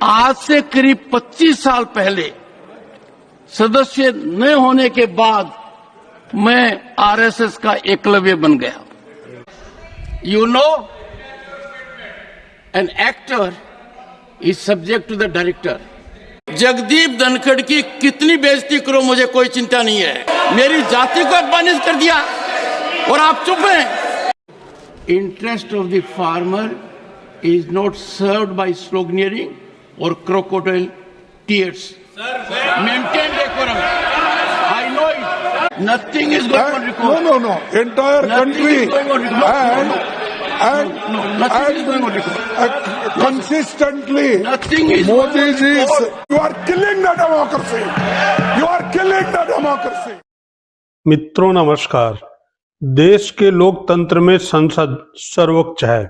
आज से करीब 25 साल पहले सदस्य न होने के बाद मैं आरएसएस का एकलव्य बन गया। You know, an actor is subject to the director. Jagdeep Dhankhar की कितनी बेइज्जती करो, मुझे कोई चिंता नहीं है। मेरी जाति को अपमानित कर दिया और आप चुप हैं। Interest of the farmer is not served by sloganeering or crocodile tears. Maintain decorum. I know it. Nothing is going on record. No. Entire Nothing country is going on record. Nothing is going on record. Consistently. Nothing is Modi ji, going on record. you are killing the democracy. You are killing the democracy. मित्रों नमस्कार। देश के लोकतंत्र में संसद सर्वोच्च है।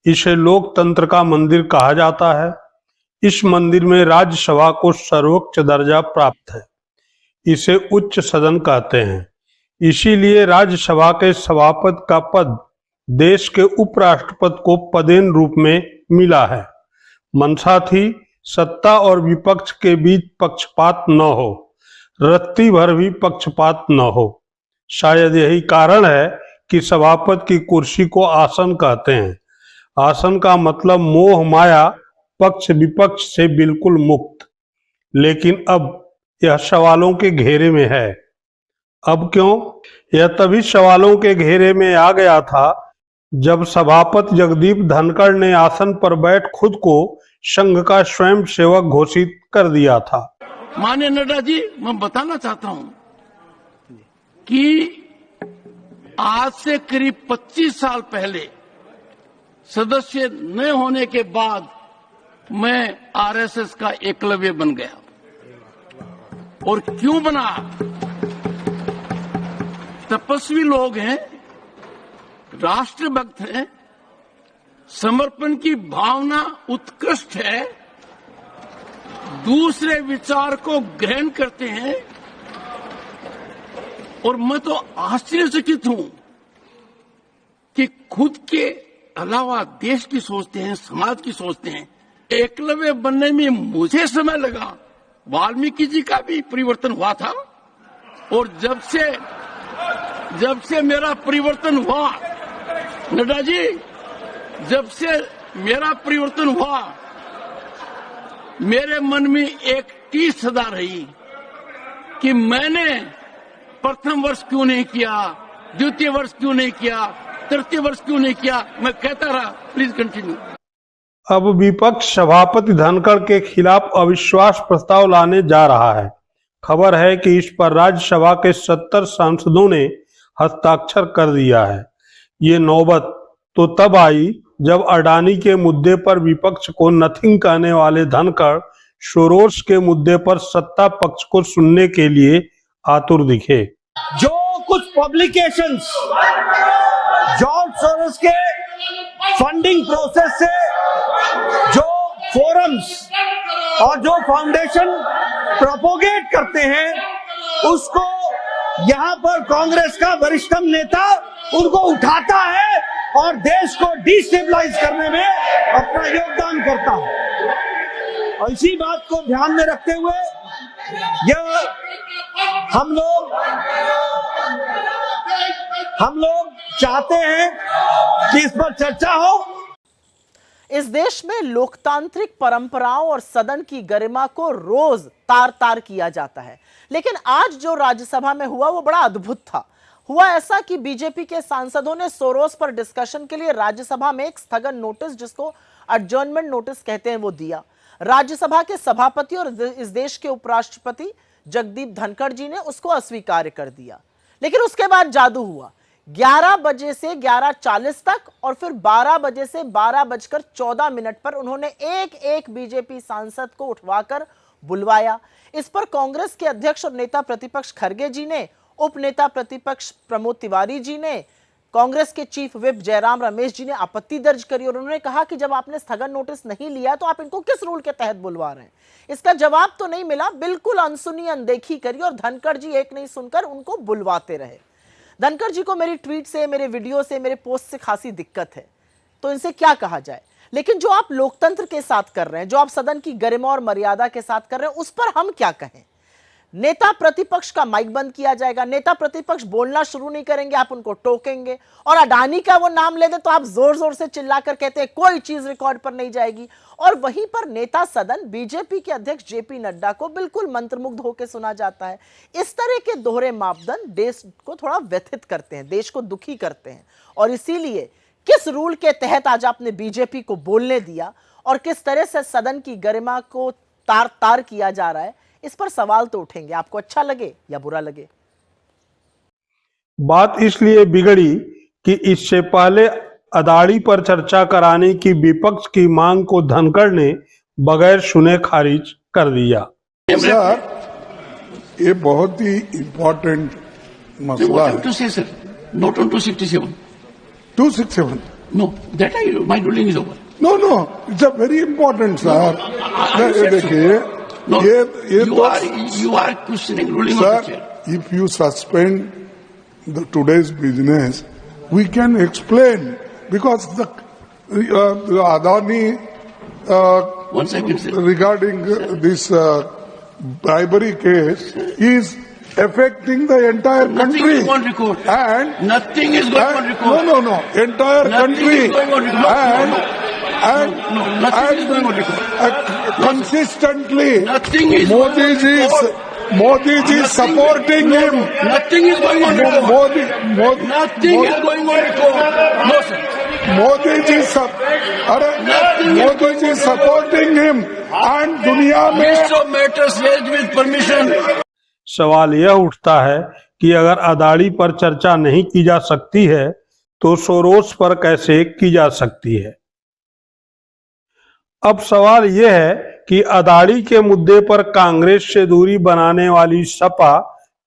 इसे लोकतंत्र का मंदिर कहा जाता है। इस मंदिर में राज्यसभा को सर्वोच्च दर्जा प्राप्त है। इसे उच्च सदन कहते हैं। इसीलिए राज्यसभा के सभापति का पद देश के उपराष्ट्रपति को पदेन रूप में मिला है। मंशा थी सत्ता और विपक्ष के बीच पक्षपात न हो, रत्ती भर भी पक्षपात न हो। शायद यही कारण है कि सभापति की कुर्सी को आसन कहते हैं। आसन का मतलब मोह माया पक्ष विपक्ष से बिल्कुल मुक्त। लेकिन अब यह सवालों के घेरे में है। अब क्यों? यह तभी सवालों के घेरे में आ गया था जब सभापति जगदीप धनखड़ ने आसन पर बैठ खुद को संघ का स्वयं सेवक घोषित कर दिया था। माननीय नड्डा जी, मैं बताना चाहता हूं कि आज से करीब 25 साल पहले सदस्य न होने के बाद मैं आरएसएस का एकलव्य बन गया। और क्यों बना? तपस्वी लोग हैं, राष्ट्रभक्त हैं, समर्पण की भावना उत्कृष्ट है, दूसरे विचार को ग्रहण करते हैं। और मैं तो आश्चर्यचकित हूं कि खुद के अलावा देश की सोचते हैं, समाज की सोचते हैं। एकलव्य बनने में मुझे समय लगा, वाल्मीकि जी का भी परिवर्तन हुआ था। और जब से मेरा परिवर्तन हुआ, नड्डा जी, जब से मेरा परिवर्तन हुआ, मेरे मन में एक टीस सदा रही कि मैंने प्रथम वर्ष क्यों नहीं किया, द्वितीय वर्ष क्यों नहीं किया, तृतीय वर्ष क्यों नहीं किया। मैं कहता रहा। Please continue. अब विपक्ष सभापति धनखड़ के खिलाफ अविश्वास प्रस्ताव लाने जा रहा है। खबर है कि इस पर राज्यसभा के 70 सांसदों ने हस्ताक्षर कर दिया है। ये नौबत तो तब आई जब अडानी के मुद्दे पर विपक्ष को नथिंग कहने वाले धनखड़ सोरोस के मुद्दे पर सत्ता पक्ष को सुनने के लिए आतुर दिखे। जो कुछ पब्लिकेशंस जॉर्ज सोरोस के फंडिंग प्रोसेस से, जो फोरम्स और जो फाउंडेशन प्रोपोगेट करते हैं, उसको यहाँ पर कांग्रेस का वरिष्ठतम नेता उनको उठाता है और देश को डिस्टेबलाइज करने में अपना योगदान करता है। और इसी बात को ध्यान में रखते हुए यह हम लोग चाहते हैं कि इस पर चर्चा हो। इस देश में लोकतांत्रिक परंपराओं और सदन की गरिमा को रोज तार तार किया जाता है, लेकिन आज जो राज्यसभा में हुआ वो बड़ा अद्भुत था। हुआ ऐसा कि बीजेपी के सांसदों ने सोरोस पर डिस्कशन के लिए राज्यसभा में एक स्थगन नोटिस, जिसको एडजर्नमेंट नोटिस कहते हैं, वो दिया। राज्यसभा के सभापति और इस देश के उपराष्ट्रपति जगदीप धनखड़ जी ने उसको अस्वीकार कर दिया। लेकिन उसके बाद जादू हुआ। 11 बजे से 11:40 तक और फिर 12 बजे से 12:14 पर उन्होंने एक एक बीजेपी सांसद को उठवाकर बुलवाया। इस पर कांग्रेस के अध्यक्ष और नेता प्रतिपक्ष खरगे जी ने, उप नेता प्रतिपक्ष प्रमोद तिवारी जी ने, कांग्रेस के चीफ विप जयराम रमेश जी ने आपत्ति दर्ज करी और उन्होंने कहा कि जब आपने स्थगन नोटिस नहीं लिया तो आप इनको किस रूल के तहत बुलवा रहे हैं। इसका जवाब तो नहीं मिला, बिल्कुल अनसुनी अनदेखी करी और धनखड़ जी एक नहीं सुनकर उनको बुलवाते रहे। धनखड़ जी को मेरी ट्वीट से, मेरे वीडियो से, मेरे पोस्ट से खासी दिक्कत है, तो इनसे क्या कहा जाए। लेकिन जो आप लोकतंत्र के साथ कर रहे हैं, जो आप सदन की गरिमा और मर्यादा के साथ कर रहे हैं, उस पर हम क्या कहें? नेता प्रतिपक्ष का माइक बंद किया जाएगा, नेता प्रतिपक्ष बोलना शुरू नहीं करेंगे, आप उनको टोकेंगे, और अडानी का वो नाम ले दे तो आप जोर जोर से चिल्लाकर कहते हैं कोई चीज रिकॉर्ड पर नहीं जाएगी। और वहीं पर नेता सदन बीजेपी के अध्यक्ष जेपी नड्डा को बिल्कुल मंत्रमुग्ध होकर सुना जाता है। इस तरह के दोहरे मापदंड देश को थोड़ा व्यथित करते हैं, देश को दुखी करते हैं। और इसीलिए किस रूल के तहत आज आपने बीजेपी को बोलने दिया और किस तरह से सदन की गरिमा को तार तार किया जा रहा है, इस पर सवाल तो उठेंगे, आपको अच्छा लगे या बुरा लगे। बात इसलिए बिगड़ी कि इससे पहले अदाड़ी पर चर्चा कराने की विपक्ष की मांग को धनखड़ ने बगैर सुने खारिज कर दिया। सर, ये बहुत ही इम्पोर्टेंट मसला है। 267. 267. No, my ruling is over. No, it's a very important, sir. देखिए, No, ये you are questioning ruling of the sir, chair. if you suspend today's business, we can explain because the Adani 1 second, sir. regarding this bribery case is affecting the entire Nothing country. is going on record. And Nothing is going on record. no, entire Nothing country is going on record. Nothing is going on record. Consistently, Nothing is Modi ji is supporting him. Nothing is going on record. Nothing is going on record. No, sir. Modi ji supporting him and दुनिया में List of matters raised with permission. सवाल यह उठता है कि अगर अदाड़ी पर चर्चा नहीं की जा सकती है तो सोरोस पर कैसे की जा सकती है। अब सवाल यह है कि अदाड़ी के मुद्दे पर कांग्रेस से दूरी बनाने वाली सपा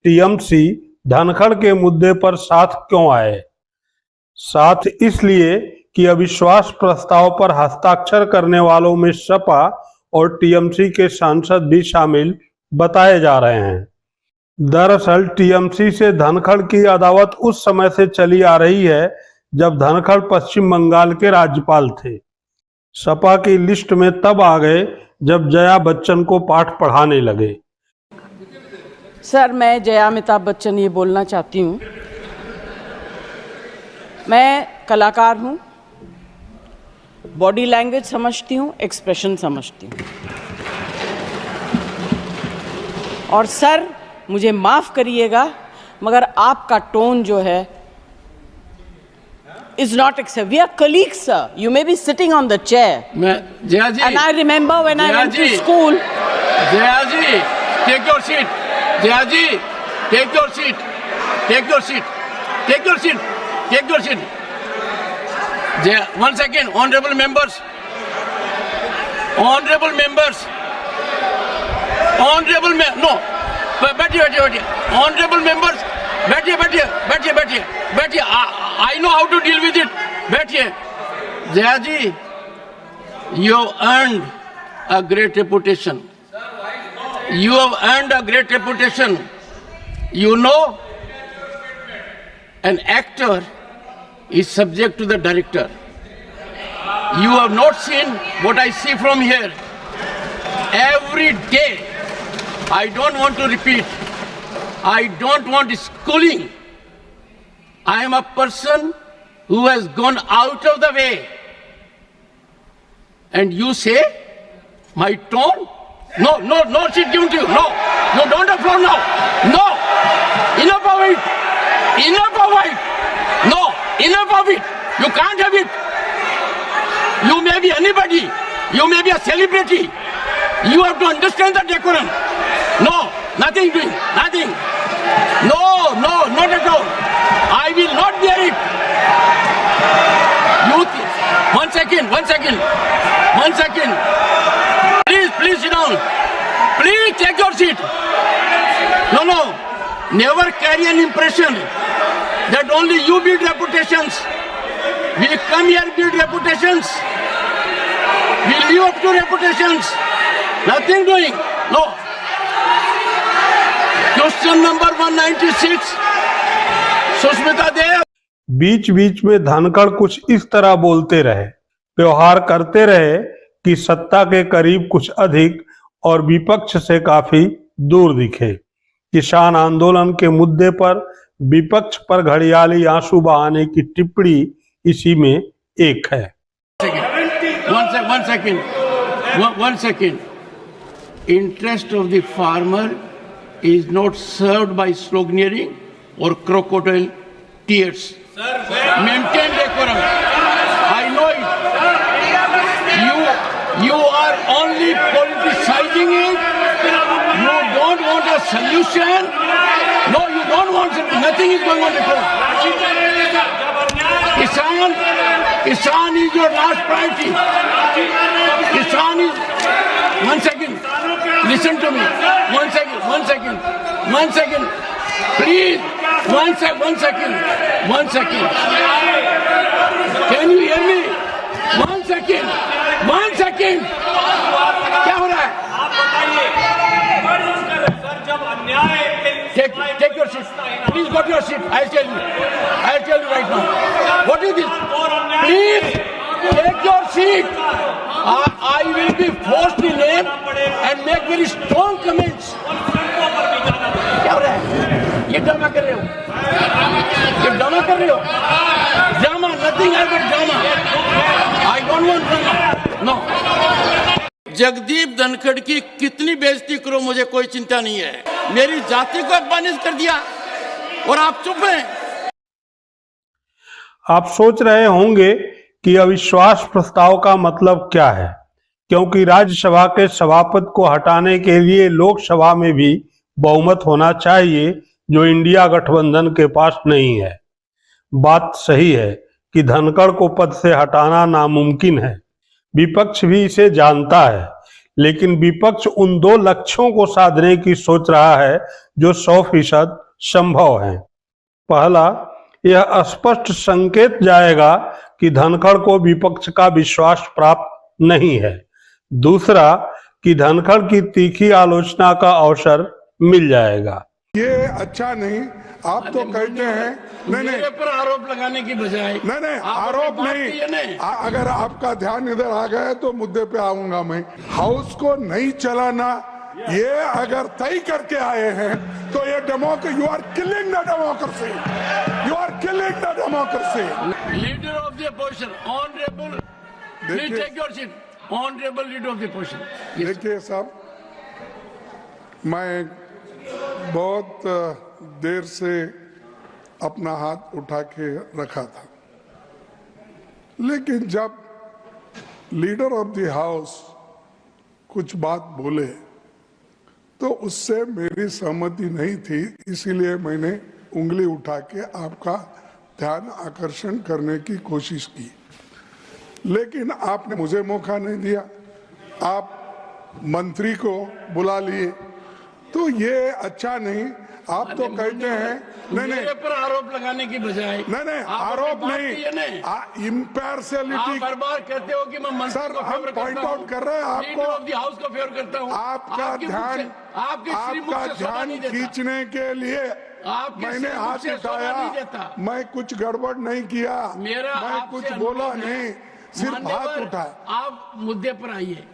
टीएमसी धनखड़ के मुद्दे पर साथ क्यों आए। साथ इसलिए कि अविश्वास प्रस्ताव पर हस्ताक्षर करने वालों में सपा और टीएमसी के सांसद भी शामिल बताए जा रहे हैं। दरअसल टीएमसी से धनखड़ की अदावत उस समय से चली आ रही है जब धनखड़ पश्चिम बंगाल के राज्यपाल थे। सपा की लिस्ट में तब आ गए जब जया बच्चन को पाठ पढ़ाने लगे। सर, मैं जया अमिताभ बच्चन ये बोलना चाहती हूँ, मैं कलाकार हूँ, बॉडी लैंग्वेज समझती हूँ, एक्सप्रेशन समझती हूँ। और सर, मुझे माफ करिएगा मगर आपका टोन जो है is not acceptable. We are colleagues, sir. You may be sitting on the chair. Jaya ji. And I remember when I went to school. Jaya ji, take your seat. Jaya ji, take your seat. Take your seat. Take your seat. Take your seat. Jaya, 1 second, honorable members. Honorable members. Honorable no. बैठिए. Honorable members. बैठिए. I know how to deal with it. बैठिए. Jaya ji, you have earned a great reputation. You have earned a great reputation. You know, an actor is subject to the director. You have not seen what I see from here. Every day, I don't want to repeat. I don't want schooling. I am a person who has gone out of the way. And you say, my tone? No, she's given to you. No, don't applaud now. No, enough of it. No, enough of it. You can't have it. You may be anybody. You may be a celebrity. You have to understand the decorum. No, nothing doing, nothing. No, not at all. I will not bear it. One second. Please sit down. Please take your seat. No. Never carry an impression that only you build reputations. We come here build reputations. We live up to reputations. Nothing doing. No. Question number 196. Sushmita Dev. बीच बीच में धनखड़ कुछ इस तरह बोलते रहे, व्यवहार करते रहे कि सत्ता के करीब कुछ अधिक और विपक्ष से काफी दूर दिखे। किसान आंदोलन के मुद्दे पर विपक्ष पर घड़ियाली आंसू बहाने की टिप्पणी इसी में एक है। One second. Interest of the farmer is not served by sloganeering or crocodile tears. Maintain decorum. I know it. You are only politicizing it. You don't want a solution. No, you don't want something. Nothing is going on at all. Kisan is your last priority. Kisan is. One second. Listen to me. One second. Please. One second. Can you hear me? One second. क्या हो रहा है? Take your seat. Please go to your seat. I'll tell you right now. What is this? Please take your seat. I will be forced to name and make very strong comments. क्या हो रहा है? ये drama कर रहे हो? Drama, nothing else but drama. I don't want drama. No. Jagdeep Dhankhar की कितनी बेइज्जती करो मुझे कोई चिंता नहीं है। मेरी जाति को अपमानित कर दिया और आप चुप हैं। आप सोच रहे होंगे कि अविश्वास प्रस्ताव का मतलब क्या है, क्योंकि राज्यसभा के सभापति को हटाने के लिए लोकसभा में भी बहुमत होना चाहिए, जो इंडिया गठबंधन के पास नहीं है। बात सही है कि धनखड़ को पद से हटाना नामुमकिन है। विपक्ष भी इसे जानता है, लेकिन विपक्ष उन दो लक्ष्यों को साधने की सोच रहा है जो 100% संभव है। पहला, यह स्पष्ट संकेत जाएगा कि धनखड़ को विपक्ष का विश्वास प्राप्त नहीं है। दूसरा, कि धनखड़ की तीखी आलोचना का अवसर मिल जाएगा। ये अच्छा नहीं। आप तो कहते हैं मेरे पर आरोप लगाने की बजाय नहीं आरोप नहीं। अगर आपका ध्यान इधर आ गया तो मुद्दे पे आऊंगा मैं। हाउस को नहीं चलाना ये अगर तय करके आए हैं तो ये democracy, you are killing the democracy, you are killing the democracy. Leader of the opposition honourable, please take your seat. Honourable leader of the opposition. देखिए साहब, मैं बहुत देर से अपना हाथ उठा के रखा था, लेकिन जब लीडर ऑफ द हाउस कुछ बात बोले तो उससे मेरी सहमति नहीं थी, इसीलिए मैंने उंगली उठा के आपका ध्यान आकर्षण करने की कोशिश की, लेकिन आपने मुझे मौका नहीं दिया। आप मंत्री को बुला लिए, तो ये अच्छा नहीं। आप तो कहते हैं मेरे पर आरोप लगाने की बजाय नहीं आरोप नहीं, इम्पार्शियलिटी बार बार कहते हो कि मैं मंत्री सर को हम पॉइंट आउट कर रहे हैं आपको, हाउस को फेवर करता हूं। आपका ध्यान खींचने के लिए मैंने हाथ उठाया। मैं कुछ गड़बड़ नहीं किया, मैं कुछ बोला नहीं, सिर्फ हाथ उठाया। आप मुद्दे पर आइए।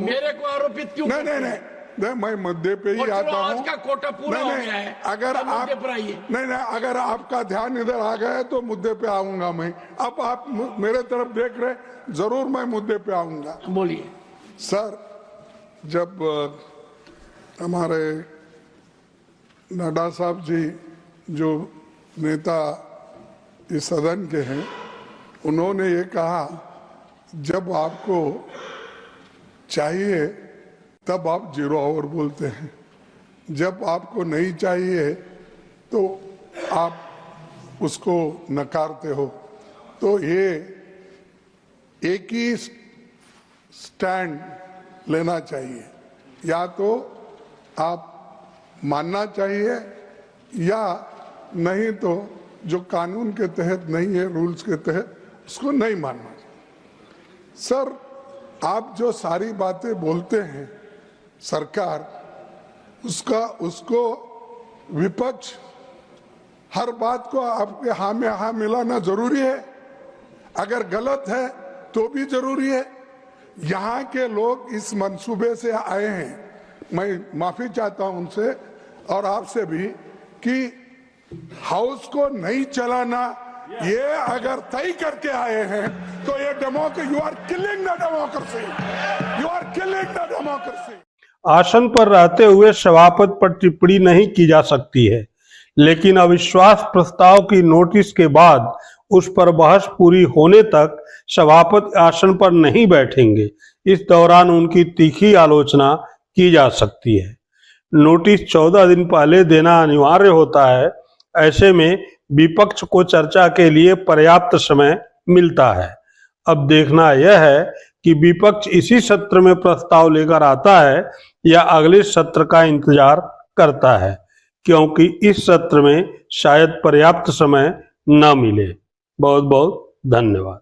मेरे को आरोपित क्यों? नहीं, मैं मुद्दे पे ही आता हूँ। आज का कोटा पूरा हो गया है। अगर आप नहीं, अगर आपका ध्यान इधर आ गया तो मुद्दे पे आऊंगा मैं। अब आप मेरे तरफ देख रहे, जरूर मैं मुद्दे पे आऊंगा। बोलिए सर। जब हमारे नड्डा साहब जी जो नेता इस सदन के हैं, उन्होंने ये कहा जब आपको चाहिए तब आप 0 आवर बोलते हैं, जब आपको नहीं चाहिए तो आप उसको नकारते हो। तो ये एक ही स्टैंड लेना चाहिए, या तो आप मानना चाहिए या नहीं तो जो कानून के तहत नहीं है, रूल्स के तहत, उसको नहीं मानना चाहिए। सर, आप जो सारी बातें बोलते हैं सरकार, उसको विपक्ष हर बात को आपके हाँ में हाँ मिलाना जरूरी है। अगर गलत है तो भी जरूरी है। यहाँ के लोग इस मंसूबे से आए हैं, मैं माफी चाहता हूं उनसे और आपसे भी कि हाउस को नहीं चलाना, ये अगर तय करके आए हैं तो ये democracy, you are killing the democracy, you are killing the democracy. आसन पर रहते हुए सभापति पर टिप्पणी नहीं की जा सकती है, लेकिन अविश्वास प्रस्ताव की नोटिस के बाद उस पर बहस पूरी होने तक सभापति आसन पर नहीं बैठेंगे। इस दौरान उनकी तीखी आलोचना की जा सकती है। नोटिस 14 दिन पहले देना अनिवार्य होता है। ऐसे में विपक्ष को चर्चा के लिए पर्याप्त समय मिलता है। अब देखना यह है कि विपक्ष इसी सत्र में प्रस्ताव लेकर आता है या अगले सत्र का इंतजार करता है, क्योंकि इस सत्र में शायद पर्याप्त समय न मिले। बहुत बहुत धन्यवाद।